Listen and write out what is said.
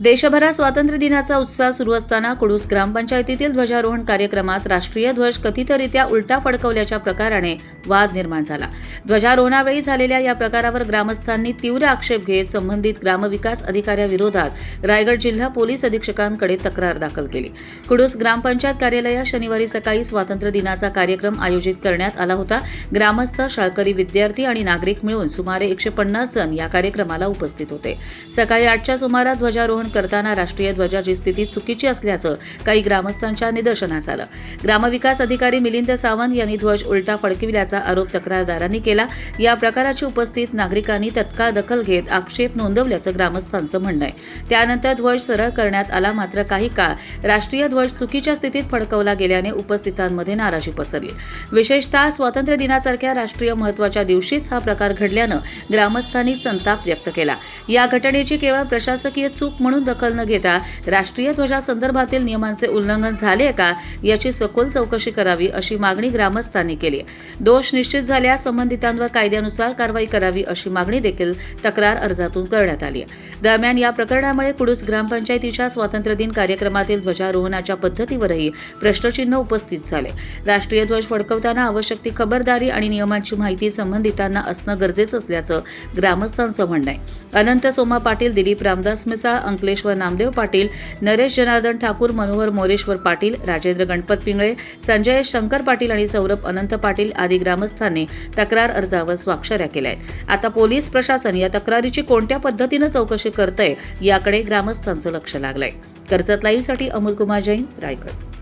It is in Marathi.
देशभरात स्वातंत्र्य दिनाचा उत्साह सुरू असताना कुडूस ग्रामपंचायतीतील ध्वजारोहण कार्यक्रमात राष्ट्रीय ध्वज कथितरित्या उलटा फडकवल्याच्या प्रकाराने वाद निर्माण झाला। ध्वजारोहणावेळी झालेल्या या प्रकारावर ग्रामस्थांनी तीव्र आक्षेप घेत संबंधित ग्रामविकास अधिकाऱ्याविरोधात रायगड जिल्हा पोलीस अधीक्षकांकडे तक्रार दाखल केली। कुडूस ग्रामपंचायत कार्यालयात शनिवारी सकाळी स्वातंत्र्य दिनाचा कार्यक्रम आयोजित करण्यात आला होता। ग्रामस्थ, शाळकरी, विद्यार्थी आणि नागरिक मिळून सुमारे 150 जण या कार्यक्रमाला उपस्थित होते। सकाळी 8च्या सुमारास ध्वजारोहण करताना राष्ट्रीय ध्वजाची स्थिती चुकीची असल्याचं काही ग्रामस्थांच्या निदर्शनास आलं। ग्रामविकास अधिकारी मिलिंद सावंत यांनी ध्वज उलटा फडकविल्याचा आरोप तक्रारदारांनी केला। या प्रकाराची उपस्थित नागरिकांनी तत्काळ दखल घेत आक्षेप नोंदवल्याचं ग्रामस्थांचं म्हणणं आहे। त्यानंतर ध्वज सरळ करण्यात आला, मात्र काही काळ राष्ट्रीय ध्वज चुकीच्या स्थितीत फडकवला गेल्याने उपस्थितांमध्ये नाराजी पसरली। विशेषतः स्वातंत्र्य दिनासारख्या राष्ट्रीय महत्त्वाच्या दिवशीच हा प्रकार घडल्यानं ग्रामस्थांनी संताप व्यक्त केला। या घटनेची केवळ प्रशासकीय चूक म्हणून दखल न घेता राष्ट्रीय ध्वजासंदर्भातील नियमांचे उल्लंघन झाले का याची सखोल चौकशी करावी अशी मागणी ग्रामस्थांनी केली आहे। दोष निश्चित झाल्यास संबंधितांवर कायद्यानुसार कारवाई करावी अशी मागणी देखील तक्रार अर्जातून करण्यात आली आहे। दरम्यान या प्रकरणामुळे कुडूस ग्रामपंचायतीच्या स्वातंत्र्य दिन कार्यक्रमातील ध्वजारोहणाच्या पद्धतीवरही प्रश्नचिन्ह उपस्थित झाले। राष्ट्रीय ध्वज फडकवताना आवश्यक ती खबरदारी आणि नियमांची माहिती संबंधितांना असणं गरजेचं असल्याचं ग्रामस्थांचं म्हणणं आहे। अनंत सोमा पाटील, दिलीप रामदास मिसाळ, अंकलेश्वर नामदेव पाटील, नरेश जनार्दन ठाकूर, मनोहर मोरेश्वर पाटील, राजेंद्र गणपत पिंगळे, संजय शंकर पाटील आणि सौरभ अनंत पाटील आदी ग्रामस्थांनी तक्रार अर्जावर स्वाक्षऱ्या केल्या आहेत। आता पोलीस प्रशासन या तक्रारीची कोणत्या पद्धतीनं चौकशी करतंय याकडे ग्रामस्थांचं लक्ष लागलंय। कर्जत लाईव्हसाठी अमोल कुमार जैन, रायगड।